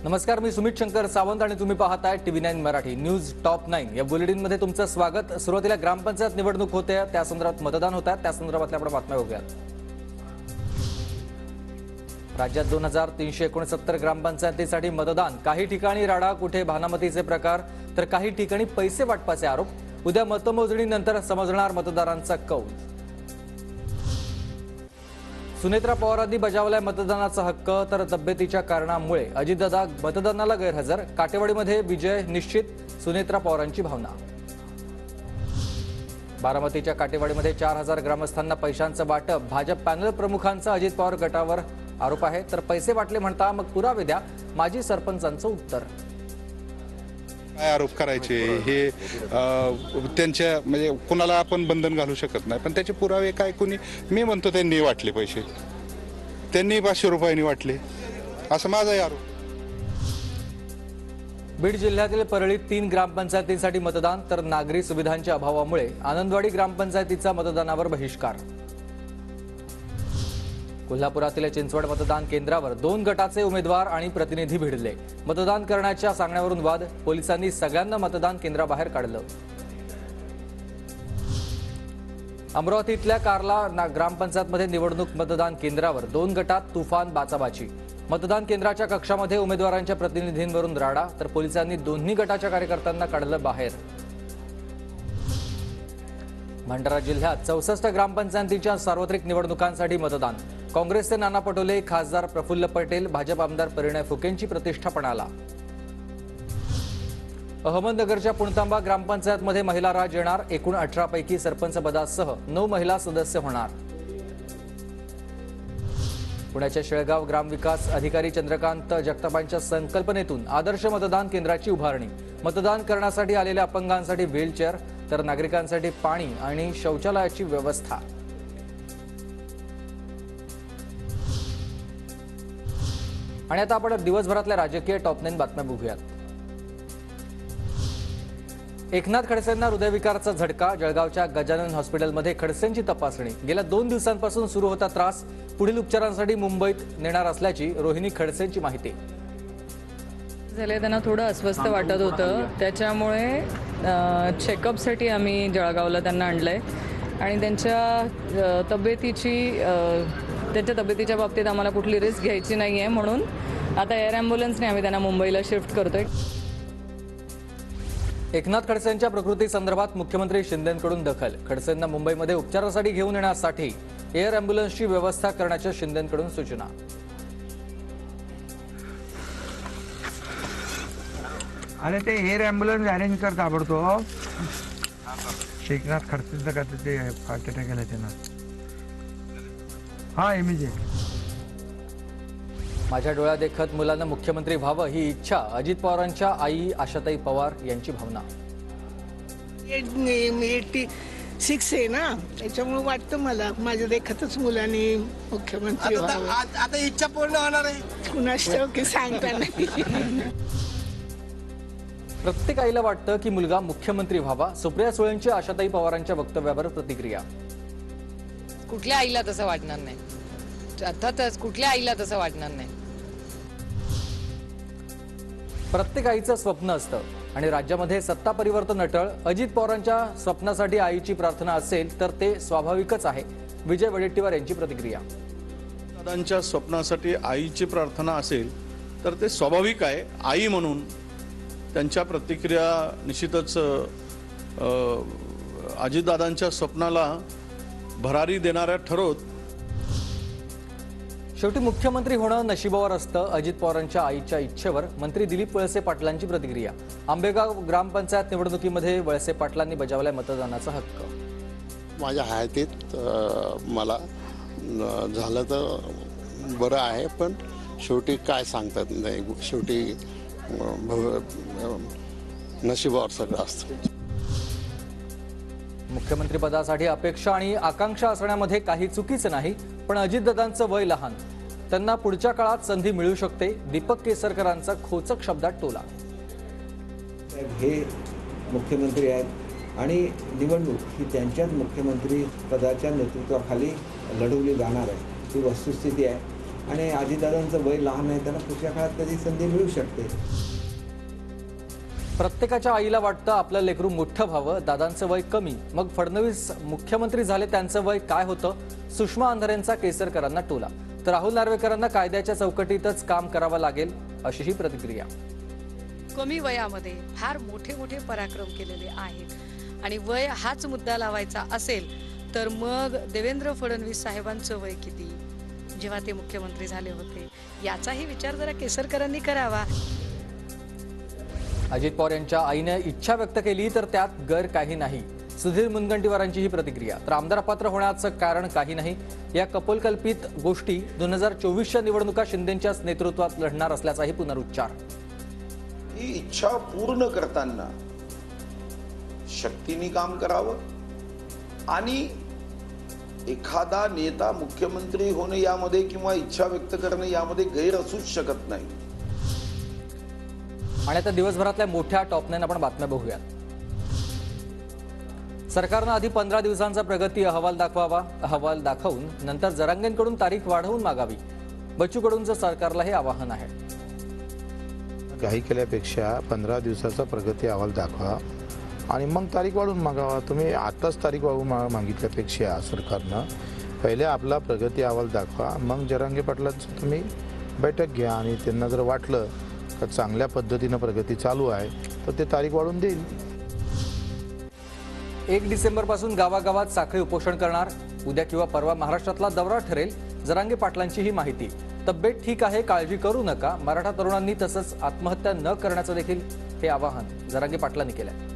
नमस्कार, मी सुमित शंकर सावंत आणि तुम्ही पाहताय TV9 मराठी न्यूज टॉप 9 या बुलेटिनमध्ये तुमचं स्वागत। सुरुवातीला ग्रामपंचायत निवडणूक होते, त्या संदर्भात मतदान होत आहे, त्या संदर्भातल्या आपण बातम्या बघूयात। राज्यात 2369 ग्रामपंचायतीसाठी मतदान, काही ठिकाणी राडा, कुठे भानामतीचे प्रकार तर काही ठिकाणी पैसे वाटपाचे आरोप। उद्या मतमोजणीनंतर समजणार मतदारांचा कौल। सुनेत्रा पवारांनी बजावलाय मतदानाचा हक्क, तर तब्येतीच्या कारणामुळे अजितदादा मतदानाला गैरहजर। काटेवाडीमध्ये विजय निश्चित, सुनेत्रा पवारांची भावना। बारामतीच्या काटेवाडीमध्ये 4000 ग्रामस्थांना पैशांचं वाटप, भाजप पॅनल प्रमुखांचा अजित पवार गटावर आरोप आहे। तर पैसे वाटले म्हणता मग पुरावे द्या, माजी सरपंचांचं उत्तर। काय आरोप करायचे हे त्यांच्या म्हणजे कोणाला आपण बंधन घालू शकत नाही, पण त्याचे पुरावे काय? कोणी मी म्हणतो त्यांनी वाटले पैसे, त्यांनी 500 रुपयांनी वाटले, असं माझाही आरोप। बीड जिल्ह्यातील परळीत 3 ग्रामपंचायतींसाठी मतदान, तर नागरी सुविधांच्या अभावामुळे आनंदवाडी ग्रामपंचायतीचा मतदानावर बहिष्कार। कोल्हापुरातील चिंचवड मतदान केंद्रावर 2 गटाचे उमेदवार आणि प्रतिनिधी भिडले। मतदान करण्याच्या सांगण्यावरून वाद, पोलिसांनी सगळ्यांना मतदान केंद्राबाहेर काढलं। अमरावतीतल्या कार्ला ग्रामपंचायतमध्ये निवडणूक मतदान केंद्रावर 2 गटात तुफान बाचाबाची। मतदान केंद्राच्या कक्षामध्ये उमेदवारांच्या प्रतिनिधींवरून राडा, तर पोलिसांनी दोन्ही गटाच्या कार्यकर्त्यांना काढलं बाहेर। भंडारा जिल्ह्यात 64 ग्रामपंचायतींच्या सार्वत्रिक निवडणुकांसाठी मतदान। काँग्रेसचे नाना पटोले, खासदार प्रफुल्ल पटेल, भाजप आमदार परिणय फुकेंची प्रतिष्ठा पणाला। अहमदनगरच्या पुणतांबा ग्रामपंचायतमध्ये महिला राज येणार, एकूण 18 पैकी सरपंच पदासह 9 महिला सदस्य होणार। पुण्याच्या शेळगाव ग्रामविकास अधिकारी चंद्रकांत जगतापांच्या संकल्पनेतून आदर्श मतदान केंद्राची उभारणी। मतदान करण्यासाठी आलेल्या अपंगांसाठी व्हीलचेअर, तर नागरिकांसाठी पाणी आणि शौचालयाची व्यवस्था। आणि आता आपण दिवसभरातल्या राजकीय टॉप 9 बातम्या बघूयात। एकनाथ खडसेंना हृदयविकाराचा झटका, जळगावच्या गजानन हॉस्पिटलमध्ये खडसेंची तपासणी। गेल्या 2 दिवसांपासून सुरू होता त्रास, पुढील उपचारांसाठी मुंबईत नेणार असल्याची रोहिणी खडसेंची माहिती। झाले त्यांना थोडं अस्वस्थ वाटत होतं, त्याच्यामुळे चेकअपसाठी आम्ही जळगावला त्यांना आणलंय आणि त्यांच्या तब्येतीच्या बाबतीत आम्हाला कुठली रिस्क घ्यायची नाही आहे, म्हणून आता एअर ॲम्ब्युलन्सने आम्ही त्यांना मुंबईला शिफ्ट करतोय। एकनाथ खडसेंच्या प्रकृतीसंदर्भात मुख्यमंत्री शिंदेंकडून दखल, खडसेंना मुंबईमध्ये उपचारासाठी घेऊन येण्यासाठी एअर ॲम्ब्युलन्सची व्यवस्था करण्याच्या शिंदेंकडून सूचना। अरे ते एअर ॲम्ब्युलन्स अरेंज कर ताबडतोब। एकनाथ खडसेंचं का ते हार्ट अटॅक आला त्यांना, हा इमिजिएट। माझ्या डोळ्या देखत मुलांना मुख्यमंत्री व्हावं ही इच्छा, अजित पवारांच्या आई आशाताई पवार यांची भावना। 86 आहे ना, त्याच्यामुळे वाटतं मला माझ्या देखतच मुलांनी मुख्यमंत्री व्हावं। आता इच्छा पूर्ण होणार आहे, कुणाच की सांगता नाही। प्रत्येक आईला वाटतं की मुलगा मुख्यमंत्री व्हावा, सुप्रिया सुळेंच्या आशाताई पवारांच्या वक्तव्यावर प्रतिक्रिया। कुठल्या आईला तसं वाटणार नाही, अर्थातच कुठल्या आईला तसं वाटणार नाही। प्रत्येक आईचं स्वप्न असतं आणि राज्यामध्ये सत्ता परिवर्तन अटळ, अजित पवारांच्या स्वप्नासाठी आईची प्रार्थना असेल तर ते स्वाभाविकच आहे, विजय वडेट्टीवार यांची प्रतिक्रिया। दादांच्या स्वप्नासाठी आईची प्रार्थना असेल तर ते स्वाभाविक आहे। आई म्हणून त्यांच्या प्रतिक्रिया निश्चितच अजितदादांच्या स्वप्नाला भरारी देणाऱ्या ठरवत। शेवटी मुख्यमंत्री होणं नशिबावर असतं, अजित पवारांच्या आईच्या इच्छेवर मंत्री दिलीप वळसे पाटलांची प्रतिक्रिया। आंबेगाव ग्रामपंचायत निवडणुकीमध्ये वळसे पाटलांनी बजावलाय मतदानाचा हक्क। माझ्या हयातीत मला झालं तर बरं आहे, पण शेवटी काय सांगतात नाही, शेवटी नशिबावर सगळं असतं। मुख्यमंत्रीपदासाठी अपेक्षा आणि आकांक्षा असण्यामध्ये काही चुकीचं नाही, पण अजितदादांचं वय लहान, त्यांना पुढच्या काळात संधी मिळू शकते, दीपक केसरकरांचा खोचक शब्दात टोला। हे मुख्यमंत्री आहेत आणि निवडणूक ही त्यांच्याच मुख्यमंत्री पदाच्या नेतृत्वाखाली लढवली जाणार आहे, ही वस्तुस्थिती आहे। आणि अजितदादांचं वय लहान आहे, त्यांना पुढच्या काळात कधी संधी मिळू शकते. प्रत्येकाच्या आईला वाटतं आपलं लेकरू मोठं व्हावं, दादांचं वय कमी. मग फडणवीस मुख्यमंत्री झाले, त्यांचं वय काय होतं? सुषमा अंधारेंचा केसरकरांना टोला. तर राहुल नार्वेकरांना कायद्याच्या चौकटीतच काम करावं लागेल, अशी ही प्रतिक्रिया. कमी वयामध्ये फार मोठे मोठे पराक्रम केलेले आहेत आणि वय हाच मुद्दा लावायचा असेल तर मग देवेंद्र फडणवीस साहेबांचं वय किती जेव्हा ते मुख्यमंत्री झाले होते, याचाही विचार जरा केसरकरांनी करावा. अजित पवार यांच्या आईने इच्छा व्यक्त केली तर त्यात गैर काही नाही. सुधीर मुनगंटीवारांची ही प्रतिक्रिया. तर आमदार पात्र होण्याचं कारण काही नाही. या कपोलकल्पित गोष्टी 2024च्या निवडणुका शिंदेंच्याच नेतृत्वात लढणार असल्याचाही पुनरुच्चार. ही इच्छा पूर्ण करताना शक्तीने काम करावं आणि एखादा नेता मुख्यमंत्री होणे यामध्ये किंवा इच्छा व्यक्त करणे यामध्ये गैर असूच शकत नाही. आणि आता दिवसभरातल्या मोठ्या टॉप 9 आपण बातम्या बघूयात. सरकारनं आधी 15 दिवसांचा प्रगती अहवाल दाखवावा. अहवाल दाखवून नंतर जरांगेंकडून तारीख वाढवून मागावी. बच्चू कडूंचं सरकारला हे आवाहन आहे. घाई केल्यापेक्षा 15 दिवसाचा प्रगती अहवाल दाखवा आणि मग तारीख वाढवून मागावा. तुम्ही आताच तारीख वाढवून मागितल्यापेक्षा सरकारनं पहिले आपला प्रगती अहवाल दाखवा, मग जरांगे पाटलांचं तुम्ही बैठक घ्या आणि त्यांना जर वाटलं का चांगल्या पद्धतीनं प्रगती चालू आहे तर ते तारीख वाढवून देईल. 1 डिसेंबरपासून गावागावात साखळी उपोषण करणार. उद्या किंवा परवा महाराष्ट्रातला दौरा ठरेल. जरांगे पाटलांची ही माहिती. तब्येत ठीक आहे, काळजी करू नका. मराठा तरुणांनी तसंच आत्महत्या न करण्याचं देखील हे आवाहन जरांगे पाटलांनी केलंय.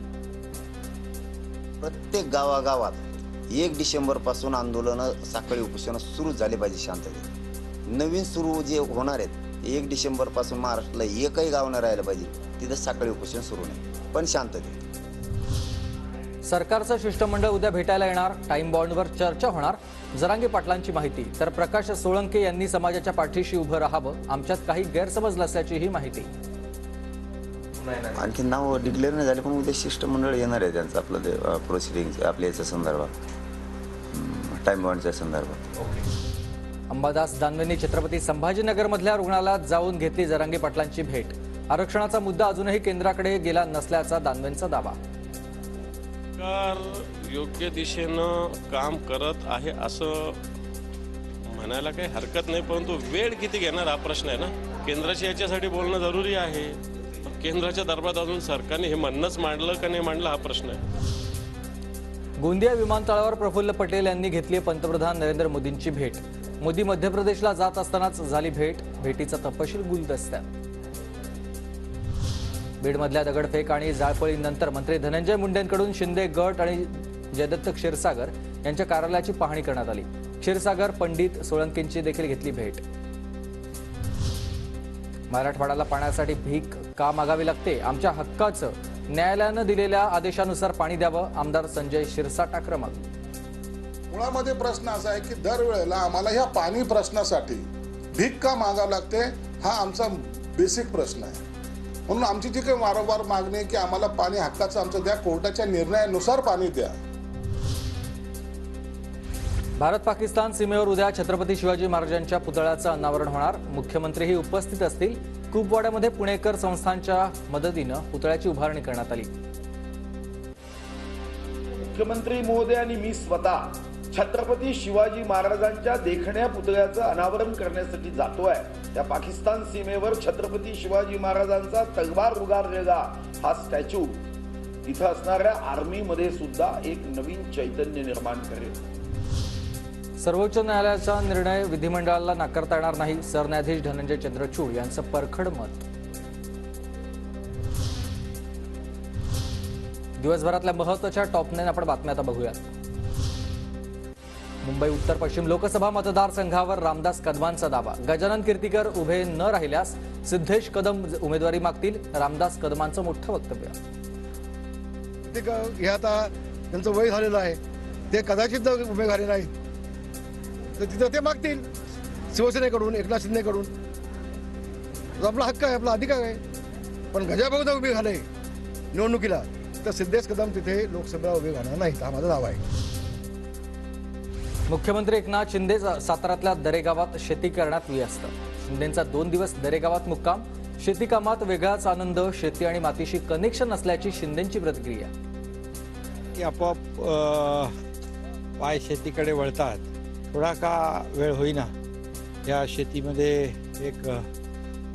प्रत्येक गावागावात 1 डिसेंबरपासून आंदोलनं साखळी उपोषणं सुरू झाली पाहिजे शांततेत. नवीन सुरू जे होणार आहेत 1 डिसेंबरपासून महाराष्ट्राला एकही गाव न राहिलं पाहिजे तिथं साखळी उपोषण सुरू नाही, पण शांततेत. सरकारचं शिष्टमंडळ उद्या भेटायला येणार. टाइम बॉन्डवर चर्चा होणार. जरांगे पाटलांची माहिती. तर प्रकाश सोळंके यांनी समाजाच्या पाठीशी उभं राहावं. आमच्यात काही गैरसमज नसल्याची ही माहिती. आणखी नाव डिक्लेअर नाही झाले, पण उद्या शिष्टमंडळ येणार आहे त्यांचं आपलं ते प्रोसिडिंग आपल्या याच्या संदर्भात, टाइम बॉन्डच्या संदर्भात. अंबादास दानवेंनी छत्रपती संभाजीनगरमधल्या रुग्णालयात जाऊन घेतली जरांगे पाटलांची भेट. आरक्षणाचा मुद्दा अजूनही केंद्राकडे गेला नसल्याचा दानवेंचा दावा. सरकार योग्य दिशेनं काम करत आहे असं म्हणायला काही हरकत नाही, परंतु वेळ किती घेणार हा प्रश्न आहे ना. केंद्राशी याच्यासाठी बोलणं जरुरी आहे. केंद्राच्या दरबारात अजून सरकारने हे म्हणणंच मांडलं का नाही मांडलं हा प्रश्न आहे. गोंदिया विमानतळावर प्रफुल्ल पटेल यांनी घेतली पंतप्रधान नरेंद्र मोदींची भेट. मोदी मध्य प्रदेशला जात असतानाच झाली भेट. भेटीचा तपशील गुलदस्त्यात. बीडमधल्या दगडफेक आणि जाळपोळीनंतर मंत्री धनंजय मुंडेंकडून शिंदे गट आणि जयदत्त क्षीरसागर यांच्या कार्यालयाची पाहणी करण्यात आली. क्षीरसागर पंडित सोळंकेंची देखील घेतली भेट. मराठवाड्याला पाण्यासाठी भीक का मागावी लागते? आमच्या हक्काचं न्यायालयानं दिलेल्या आदेशानुसार पाणी द्यावं. आमदार संजय शिरसाट आक्रमक. मुळामध्ये प्रश्न असा आहे की दरवेळेला आम्हाला ह्या पाणी प्रश्नासाठी भीक का मागावं लागते हा आमचा बेसिक प्रश्न आहे. म्हणून आमची जी काही वारंवार मागणी आहे की आम्हाला पाणी हक्काचं आमचं द्या, कोर्टाच्या निर्णयानुसार पाणी द्या. भारत पाकिस्तान सीमेवर उद्या छत्रपती शिवाजी महाराजांच्या पुतळ्याचं अनावरण होणार. मुख्यमंत्रीही उपस्थित असतील. कुपवाड्यामध्ये पुणेकर संस्थांच्या मदतीनं पुतळ्याची उभारणी करण्यात आली. मुख्यमंत्री महोदय आणि मी स्वतः छत्रपती शिवाजी महाराजांच्या देखण्या पुतळ्याचं अनावरण करण्यासाठी जातोय. त्या पाकिस्तान सीमेवर छत्रपती शिवाजी महाराजांचा तलवार उगारलेला हा स्टॅच्यू इथं असणाऱ्या आर्मीमध्ये सुद्धा एक नवीन चैतन्य निर्माण करेल. सर्वोच्च न्यायालयाचा निर्णय विधिमंडळाला नाकारता येणार नाही. सरन्यायाधीश धनंजय चंद्रचूड यांचं परखड मत. दिवसभरातल्या महत्त्वाच्या टॉप 9 आपण बातम्या आता बघूयात. मुंबई उत्तर पश्चिम लोकसभा मतदारसंघावर रामदास कदमांचा दावा. गजानन कीर्तीकर उभे न राहिल्यास सिद्धेश कदम उमेदवारी मागतील. रामदास कदमांचं मोठं वक्तव्य. हे आता त्यांचं वय झालेलं आहे, ते कदाचित उभे झाले नाहीत तर तिथं ते मागतील शिवसेनेकडून, एकनाथ शिंदेकडून. आपला हक्क आहे, आपला अधिकार आहे. पण गजाभाऊ जर उभे झाले निवडणुकीला तर सिद्धेश कदम तिथे लोकसभेला उभे राहणार नाहीत, हा माझा दावा आहे. मुख्यमंत्री एकनाथ शिंदे साताऱ्यातल्या दरेगावात शेती करण्यात व्यस्त. शिंदेंचा 2 दिवस दरेगावात मुक्काम. शेती कामात वेगळाच आनंद. शेती आणि मातीशी कनेक्शन असल्याची शिंदेंची प्रतिक्रिया. की आपोआप पाय शेतीकडे वळतात. थोडा का वेळ होईना या शेतीमध्ये एक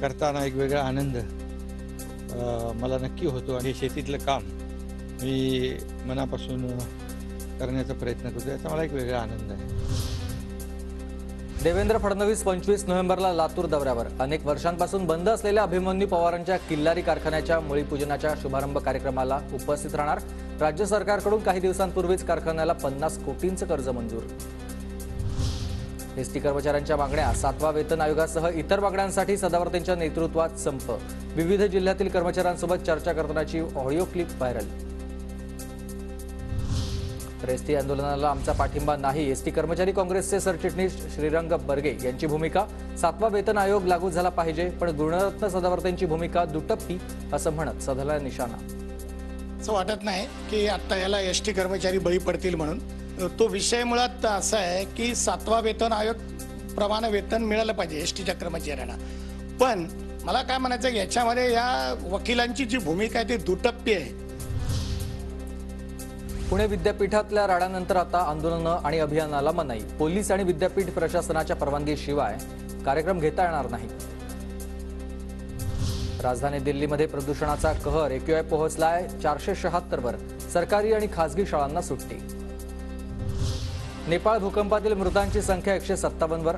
करताना एक वेगळा आनंद मला नक्की होतो आणि शेतीतलं काम मी मनापासून करण्याचा प्रयत्न करतो. याचा मला एक वेगळा आनंद आहे. देवेंद्र फडणवीस 25 नोव्हेंबरला लातूर दौऱ्यावर. अनेक वर्षांपासून बंद असलेल्या अभिमन्यू पवारांच्या किल्लारी कारखान्याच्या मुळीपूजनाच्या शुभारंभ कार्यक्रमाला उपस्थित राहणार. राज्य सरकारकडून काही दिवसांपूर्वीच कारखान्याला 50 कोटींचं कर्ज मंजूर. एसटी कर्मचाऱ्यांच्या मागण्या. 7वा वेतन आयोगासह इतर मागण्यांसाठी सदावर्तेंच्या नेतृत्वात संप. विविध जिल्ह्यातील कर्मचाऱ्यांसोबत चर्चा करतानाची ऑडिओ क्लिप व्हायरल. तर एसटी आंदोलनाला आमचा पाठिंबा नाही. एसटी कर्मचारी काँग्रेसचे सरचिटणीस श्रीरंग बर्गे यांची भूमिका. 7वा वेतन आयोग लागू झाला पाहिजे, पण गुणरत्न सदावर्तेंची भूमिका दुटप्पी असं म्हणत सधला निशाणा. असं वाटत नाही की आता याला एसटी कर्मचारी बळी पडतील म्हणून. तो विषय मुळात असा आहे की 7वा वेतन आयोग प्रमाणे वेतन मिळालं पाहिजे एसटीच्या कर्मचाऱ्यांना. पण मला काय म्हणायचं, याच्यामध्ये या वकिलांची जी भूमिका आहे ती दुटप्पी आहे. पुणे विद्यापीठातल्या राड्यानंतर आता आंदोलनं आणि अभियानाला मनाई. पोलीस आणि विद्यापीठ प्रशासनाच्या परवानगीशिवाय कार्यक्रम घेता येणार नाही. राजधानी दिल्लीमध्ये प्रदूषणाचा कहर. AQI पोहोचलाय 476 वर. सरकारी आणि खासगी शाळांना सुट्टी. नेपाळ भूकंपातील मृतांची संख्या 157 वर.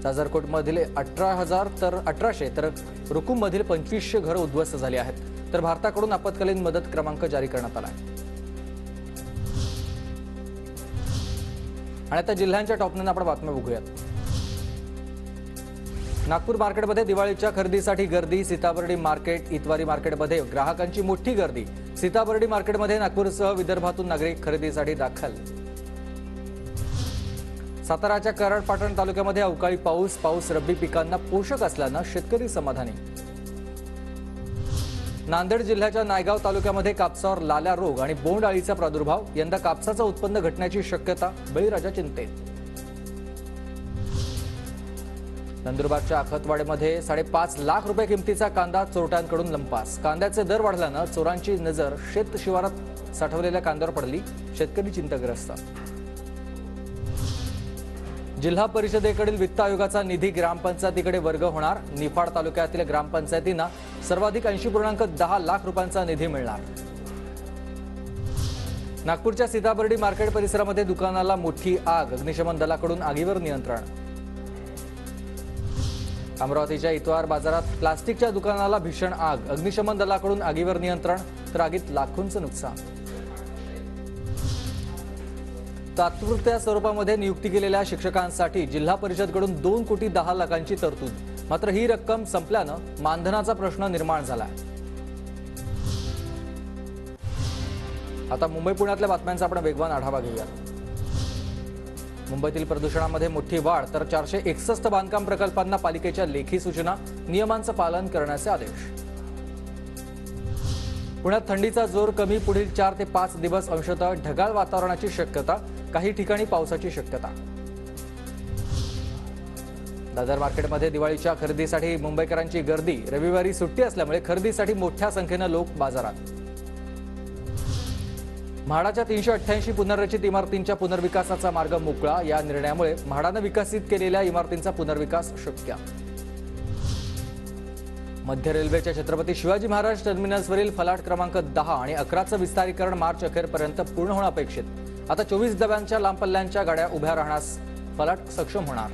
जाजरकोटमधील 18,000 तर 1800 तर रुकुममधील 2500 घरं उद्ध्वस्त झाली आहेत. तर भारताकडून आपत्कालीन मदत क्रमांक जारी करण्यात आला आहे. आणि आता जिल्ह्यांच्या टॉपनं आपण बातम्या बघूयात. नागपूर मार्केटमध्ये दिवाळीच्या खरेदीसाठी गर्दी. सीताबर्डी मार्केट, इतवारी मार्केटमध्ये ग्राहकांची मोठी गर्दी. सीताबर्डी मार्केटमध्ये नागपूरसह विदर्भातून नागरिक खरेदीसाठी दाखल. साताराच्या कराड पाटण तालुक्यामध्ये अवकाळी पाऊस रब्बी पिकांना पोषक असल्यानं शेतकरी समाधानी. नांदेड जिल्ह्याच्या नायगाव तालुक्यामध्ये कापसावर लाल्या रोग आणि बोंड अळीचा प्रादुर्भाव. यंदा कापसाचं उत्पन्न घटण्याची शक्यता. बळीराजा चिंतेत. नंदुरबारच्या अखतवाडीमध्ये 5.5 लाख रुपये किमतीचा कांदा चोरट्यांकडून लंपास. कांद्याचे दर वाढल्यानं चोरांची नजर शेत शिवारात साठवलेल्या कांद्यावर पडली. शेतकरी चिंताग्रस्त. जिल्हा परिषदेकडील वित्त आयोगाचा निधी ग्रामपंचायतीकडे वर्ग होणार. निफाड तालुक्यातील ग्रामपंचायतींना सर्वाधिक 80.10 लाख रुपयांचा निधी मिळणार. नागपूरच्या सीताबर्डी मार्केट परिसरामध्ये दुकानाला मोठी आग. अग्निशमन दलाकडून आगीवर नियंत्रण. अमरावतीच्या इतवार बाजारात प्लास्टिकच्या दुकानाला भीषण आग. अग्निशमन दलाकडून आगीवर नियंत्रण. तर आगीत लाखोंचं नुकसान. तात्पुरत्या स्वरूपामध्ये नियुक्ती केलेल्या शिक्षकांसाठी जिल्हा परिषदकडून 2 कोटी 10 लाखांची तरतूद. मात्र ही रक्कम संपल्यानं मानधनाचा प्रश्न निर्माण झालाय. आता मुंबई पुण्यातल्या बातम्यांचा आपण वेगवान आढावा घेऊया. मुंबईतील प्रदूषणामध्ये मोठी वाढ. तर 461 बांधकाम प्रकल्पांना पालिकेच्या लेखी सूचना. नियमांचं पालन करण्याचे आदेश. पुण्यात थंडीचा जोर कमी. पुढील 4 ते 5 दिवस अंशतः ढगाळ वातावरणाची शक्यता. काही ठिकाणी पावसाची शक्यता. दादर मार्केटमध्ये दिवाळीच्या खरेदीसाठी मुंबईकरांची गर्दी. रविवारी सुट्टी असल्यामुळे खरेदीसाठी मोठ्या संख्येनं लोक बाजारात. म्हाडाच्या 388 पुनर्रचित इमारतींच्या पुनर्विकासाचा मार्ग मोकळा. या निर्णयामुळे म्हाडानं विकसित केलेल्या इमारतींचा पुनर्विकास शक्य. मध्य रेल्वेच्या छत्रपती शिवाजी महाराज टर्मिनसवरील फलाट क्रमांक 10 आणि 11चं विस्तारीकरण मार्च अखेरपर्यंत पूर्ण होणं अपेक्षित. आता 24 डब्यांच्या लांब पल्ल्यांच्या गाड्या उभ्या राहण्यास फलाट सक्षम होणार.